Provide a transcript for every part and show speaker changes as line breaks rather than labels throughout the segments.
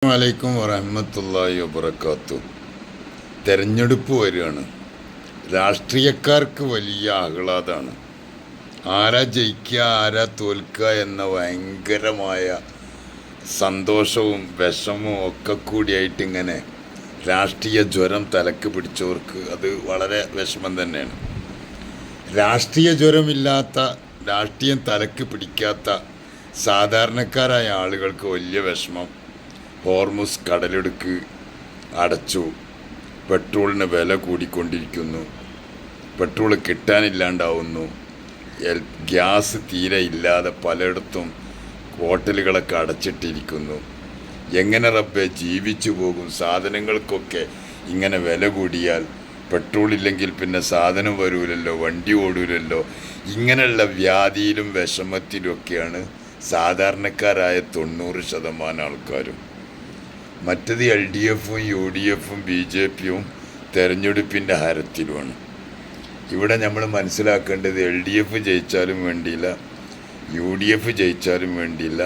വലൈക്കും വറഹ്മത്തുള്ളാഹി വബറകാത്തു. തെരഞ്ഞെടുപ്പ് വരികയാണ്. രാഷ്ട്രീയക്കാർക്ക് വലിയ ആഹ്ലാദമാണ്. ആരാ ജയിക്കുക ആരാ തോൽക്കുക എന്ന ഭയങ്കരമായ സന്തോഷവും വിഷമവും ഒക്കെ കൂടിയായിട്ട് ഇങ്ങനെ രാഷ്ട്രീയ ജ്വരം തലക്ക് പിടിച്ചവർക്ക് അത് വളരെ വിഷമം തന്നെയാണ്. രാഷ്ട്രീയ ജ്വരമില്ലാത്ത, രാഷ്ട്രീയം തലക്ക് പിടിക്കാത്ത സാധാരണക്കാരായ ആളുകൾക്ക് വലിയ വിഷമം. ഹോർമുസ് കടലിടുക്ക് അടച്ചു, പെട്രോളിന് വില കൂടിക്കൊണ്ടിരിക്കുന്നു, പെട്രോൾ കിട്ടാനില്ലാണ്ടാവുന്നു, ഗ്യാസ് തീരെ ഇല്ലാതെ പലയിടത്തും ഹോട്ടലുകളൊക്കെ അടച്ചിട്ടിരിക്കുന്നു. എങ്ങനെ റബ്ബെ ജീവിച്ചു പോകും? സാധനങ്ങൾക്കൊക്കെ ഇങ്ങനെ വില കൂടിയാൽ പെട്രോൾ ഇല്ലെങ്കിൽ പിന്നെ സാധനം വരൂലല്ലോ, വണ്ടി ഓടൂലല്ലോ. ഇങ്ങനെയുള്ള വ്യാധിയിലും വിഷമത്തിലുമൊക്കെയാണ് സാധാരണക്കാരായ 90% ആൾക്കാരും. മറ്റത് LDF, UDF, BJP തെരഞ്ഞെടുപ്പിൻ്റെ ഹരത്തിലുമാണ്. ഇവിടെ നമ്മൾ മനസ്സിലാക്കേണ്ടത് LDF ജയിച്ചാലും വേണ്ടിയില്ല, UDF ജയിച്ചാലും വേണ്ടിയില്ല,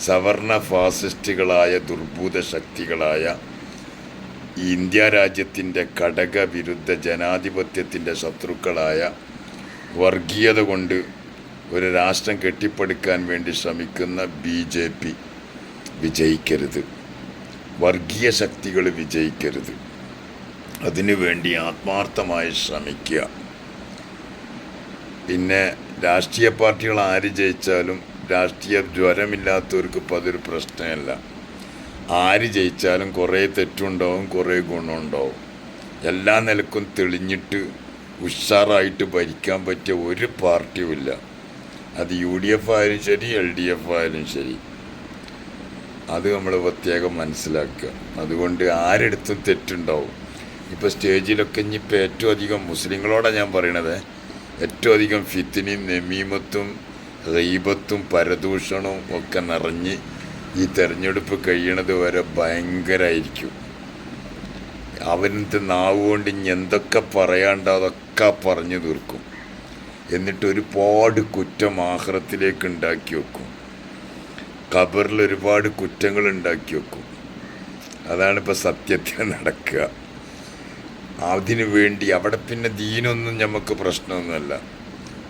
സവർണ ഫാസിസ്റ്റുകളായ ദുർഭൂത ശക്തികളായ ഇന്ത്യ രാജ്യത്തിൻ്റെ ഘടകവിരുദ്ധ ജനാധിപത്യത്തിൻ്റെ ശത്രുക്കളായ വർഗീയത കൊണ്ട് ഒരു രാഷ്ട്രം കെട്ടിപ്പടുക്കാൻ വേണ്ടി ശ്രമിക്കുന്ന BJP വിജയിക്കരുത്. വർഗീയ ശക്തികൾ വിജയിക്കരുത്. അതിനു വേണ്ടി ആത്മാർത്ഥമായി ശ്രമിക്കുക. പിന്നെ രാഷ്ട്രീയ പാർട്ടികൾ ആര് ജയിച്ചാലും രാഷ്ട്രീയ ജ്വരമില്ലാത്തവർക്ക് ഇപ്പോൾ അതൊരു പ്രശ്നമല്ല. ആര് ജയിച്ചാലും കുറേ തെറ്റുണ്ടാവും, കുറേ ഗുണമുണ്ടാവും. എല്ലാ നിലക്കും തെളിഞ്ഞിട്ട് ഉഷാറായിട്ട് ഭരിക്കാൻ പറ്റിയ ഒരു പാർട്ടിയുമില്ല. അത് UDF ആയാലും ശരി, LDF ആയാലും ശരി. അത് നമ്മൾ പ്രത്യേകം മനസ്സിലാക്കുക. അതുകൊണ്ട് ആരെടുത്തും തെറ്റുണ്ടാവും. ഇപ്പോൾ സ്റ്റേജിലൊക്കെ ഇനിയിപ്പോൾ ഏറ്റവും അധികം മുസ്ലിങ്ങളോടാണ് ഞാൻ പറയണത്, ഏറ്റവും അധികം ഫിത്തിനും നമീമത്തും ഗീബത്തും പരദൂഷണവും ഒക്കെ നിറഞ്ഞ് ഈ തെരഞ്ഞെടുപ്പ് കഴിയണത് വരെ ഭയങ്കരമായിരിക്കും. അവനത്തെ നാവ് കൊണ്ട് ഇനി എന്തൊക്കെ പറയാണ്ടോ അതൊക്കെ പറഞ്ഞു തീർക്കും. എന്നിട്ട് ഒരുപാട് കുറ്റം ആഖിറത്തിലേക്ക് ഉണ്ടാക്കി വെക്കും. ഖബറിൽ ഒരുപാട് കുറ്റങ്ങൾ ഉണ്ടാക്കി വെക്കും. അതാണിപ്പോൾ സത്യത്തിൽ നടക്കുക. അതിനു വേണ്ടി അവിടെ പിന്നെ ദീനൊന്നും നമുക്ക് പ്രശ്നമൊന്നുമല്ല.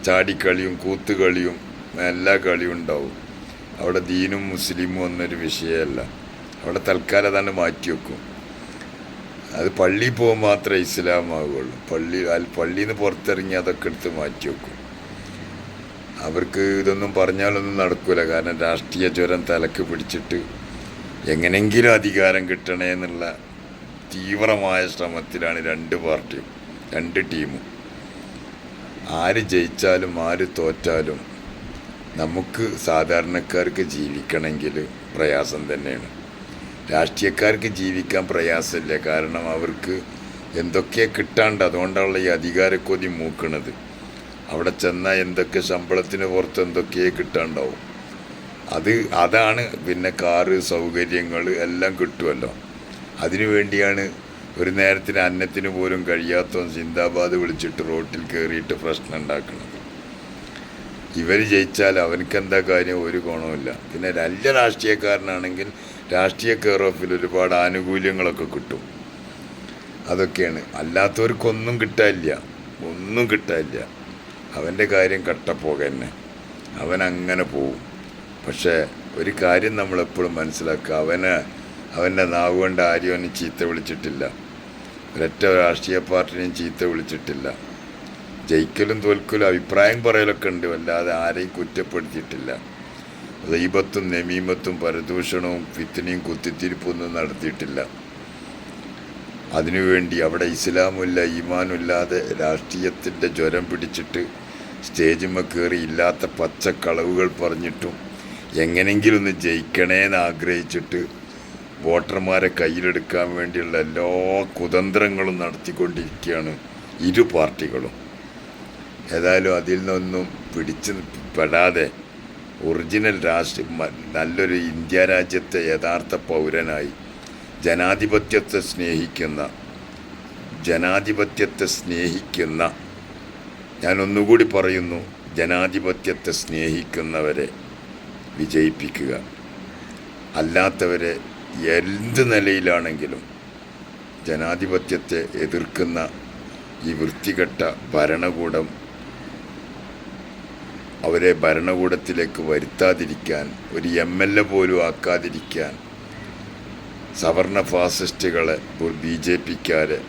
ചാടിക്കളിയും കൂത്തുകളിയും എല്ലാ കളിയും ഉണ്ടാവും. അവിടെ ദീനും മുസ്ലിമും ഒന്നൊരു വിഷയമല്ല. അവിടെ തൽക്കാലം അതാണ് മാറ്റി വെക്കും. അത് പള്ളിയിൽ പോകുമ്പോൾ മാത്രമേ ഇസ്ലാമാവുകയുള്ളൂ. പള്ളിയിൽ നിന്ന് പുറത്തിറങ്ങി അതൊക്കെ എടുത്ത് മാറ്റി വെക്കും. അവർക്ക് ഇതൊന്നും പറഞ്ഞാലൊന്നും നടക്കില്ല. കാരണം രാഷ്ട്രീയ ജ്വരം തലക്ക് പിടിച്ചിട്ട് എങ്ങനെങ്കിലും അധികാരം കിട്ടണേ എന്നുള്ള തീവ്രമായ ശ്രമത്തിലാണ് രണ്ട് പാർട്ടിയും, രണ്ട് ടീമും. ആര് ജയിച്ചാലും ആര് തോറ്റാലും നമുക്ക് സാധാരണക്കാർക്ക് ജീവിക്കണമെങ്കിൽ പ്രയാസം തന്നെയാണ്. രാഷ്ട്രീയക്കാർക്ക് ജീവിക്കാൻ പ്രയാസമില്ല. കാരണം അവർക്ക് എന്തൊക്കെ കിട്ടാണ്ട്, അതുകൊണ്ടുള്ള ഈ അധികാരക്കൊതി മൂക്കണത്. അവിടെ ചെന്നാൽ എന്തൊക്കെ ശമ്പളത്തിന് പുറത്ത് എന്തൊക്കെയേ കിട്ടാണ്ടാവും. അതാണ് പിന്നെ കാറ് സൗകര്യങ്ങൾ എല്ലാം കിട്ടുമല്ലോ. അതിനു വേണ്ടിയാണ് ഒരു നേരത്തിന് അന്നത്തിന് പോലും കഴിയാത്തവൻ സിന്ദാബാദ് വിളിച്ചിട്ട് റോട്ടിൽ കയറിയിട്ട് പ്രശ്നം ഉണ്ടാക്കുന്നത്. ഇവർ ജയിച്ചാൽ അവനക്കെന്താ കാര്യം? ഒരു ഗുണമില്ല. പിന്നെ നല്ല രാഷ്ട്രീയക്കാരനാണെങ്കിൽ രാഷ്ട്രീയ കെയർ ഓഫിൽ ഒരുപാട് ആനുകൂല്യങ്ങളൊക്കെ കിട്ടും. അതൊക്കെയാണ്. അല്ലാത്തവർക്കൊന്നും കിട്ടാനില്ല, ഒന്നും കിട്ടാനില്ല. അവൻ്റെ കാര്യം കട്ടപ്പോക തന്നെ, അവനങ്ങനെ പോവും. പക്ഷേ ഒരു കാര്യം നമ്മളെപ്പോഴും മനസ്സിലാക്കുക, അവൻ്റെ നാവ് കൊണ്ട് ആരും അവനെ ചീത്ത വിളിച്ചിട്ടില്ല. ഒരൊറ്റ രാഷ്ട്രീയ പാർട്ടിനെയും ചീത്ത വിളിച്ചിട്ടില്ല. ജയിക്കലും തോൽക്കലും അഭിപ്രായം പറയലൊക്കെ ഉണ്ട്, അല്ലാതെ ആരെയും കുറ്റപ്പെടുത്തിയിട്ടില്ല. ഗീബത്തും നമീമത്തും പരദൂഷണവും ഫിത്നയും കുത്തിത്തിരിപ്പൊന്നും നടത്തിയിട്ടില്ല. അതിനുവേണ്ടി അവിടെ ഇസ്ലാമില്ല, ഈമാനില്ലാതെ രാഷ്ട്രീയത്തിൻ്റെ ജ്വരം പിടിച്ചിട്ട് സ്റ്റേജിന്മേൽ കയറി ഇല്ലാത്ത പച്ചക്കളവുകൾ പറഞ്ഞിട്ടും എങ്ങനെങ്കിലും ഒന്ന് ജയിക്കണേന്ന് ആഗ്രഹിച്ചിട്ട് വോട്ടർമാരെ കയ്യിലെടുക്കാൻ വേണ്ടിയുള്ള എല്ലാ കുതന്ത്രങ്ങളും നടത്തിക്കൊണ്ടിരിക്കുകയാണ് ഇരു പാർട്ടികളും. ഏതായാലും അതിൽ നിന്നൊന്നും പിടിച്ച് പെടാതെ ഒറിജിനൽ നല്ലൊരു ഇന്ത്യ രാജ്യത്തെ യഥാർത്ഥ പൗരനായി ജനാധിപത്യത്തെ സ്നേഹിക്കുന്ന ഞാൻ ഒന്നുകൂടി പറയുന്നു, ജനാധിപത്യത്തെ സ്നേഹിക്കുന്നവരെ വിജയിപ്പിക്കുക. അല്ലാത്തവരെ എന്ത് നിലയിലാണെങ്കിലും ജനാധിപത്യത്തെ എതിർക്കുന്ന ഈ വൃത്തികെട്ട ഭരണകൂടം അവരെ ഭരണകൂടത്തിലേക്ക് വരുത്താതിരിക്കാൻ, ഒരു MLA പോലും ആക്കാതിരിക്കാൻ, സവർണ ഫാസിസ്റ്റുകളെ BJPക്കാരെ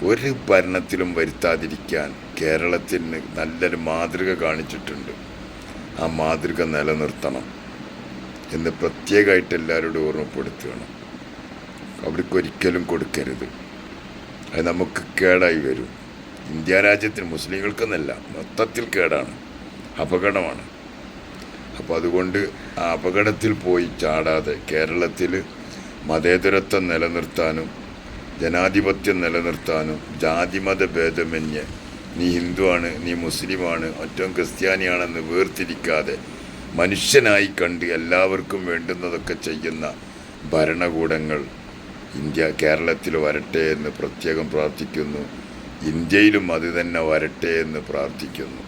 ഒരു ഭരണത്തിലും വരുത്താതിരിക്കാൻ കേരളത്തിന് നല്ലൊരു മാതൃക കാണിച്ചിട്ടുണ്ട്. ആ മാതൃക നിലനിർത്തണം എന്ന് പ്രത്യേകമായിട്ട് എല്ലാവരോടും ഓർമ്മപ്പെടുത്തുകയാണ്. അവർക്കൊരിക്കലും കൊടുക്കരുത്. അത് നമുക്ക് കേടായി വരും. ഇന്ത്യ രാജ്യത്തിന്, മുസ്ലിങ്ങൾക്കെന്നല്ല, മൊത്തത്തിൽ കേടാണ്, അപകടമാണ്. അപ്പോൾ അതുകൊണ്ട് ആ അപകടത്തിൽ പോയി ചാടാതെ കേരളത്തിൽ മതേതരത്വം നിലനിർത്താനും ജനാധിപത്യം നിലനിർത്താനും ജാതിമത ഭേദമന്യേ നീ ഹിന്ദുവാണ്, നീ മുസ്ലിമാണ്, ഒറ്റവും ക്രിസ്ത്യാനിയാണെന്ന് വേർതിരിക്കാതെ മനുഷ്യനായി കണ്ട് എല്ലാവർക്കും വേണ്ടുന്നതൊക്കെ ചെയ്യുന്ന ഭരണകൂടങ്ങൾ കേരളത്തിൽ വരട്ടെ എന്ന് പ്രത്യേകം പ്രാർത്ഥിക്കുന്നു. ഇന്ത്യയിലും അത് തന്നെ വരട്ടെ എന്ന് പ്രാർത്ഥിക്കുന്നു.